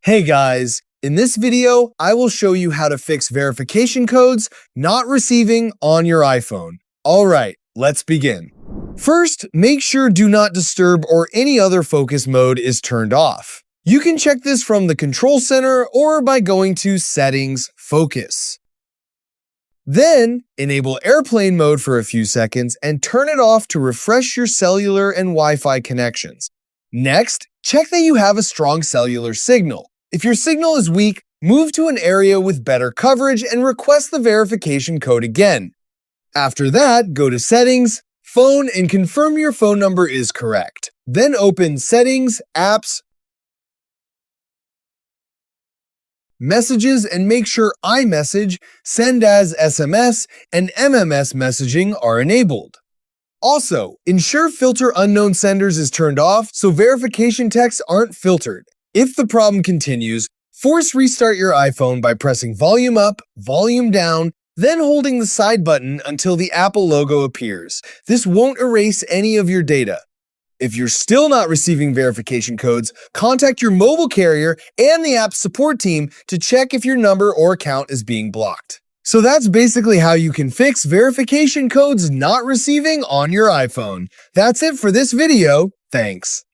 Hey guys, in this video, I will show you how to fix verification codes not receiving on your iPhone. Alright, let's begin. First, make sure Do Not Disturb or any other focus mode is turned off. You can check this from the Control Center or by going to Settings, Focus. Then, enable airplane mode for a few seconds and turn it off to refresh your cellular and Wi-Fi connections. Next, check that you have a strong cellular signal. If your signal is weak, move to an area with better coverage and request the verification code again. After that, go to Settings, Phone, and confirm your phone number is correct. Then open Settings, Apps, Messages, and make sure iMessage, Send as SMS, and MMS messaging are enabled. Also, ensure Filter Unknown Senders is turned off so verification texts aren't filtered. If the problem continues, force restart your iPhone by pressing volume up, volume down, then holding the side button until the Apple logo appears. This won't erase any of your data. If you're still not receiving verification codes, contact your mobile carrier and the app support team to check if your number or account is being blocked. So that's basically how you can fix verification codes not receiving on your iPhone. That's it for this video. Thanks.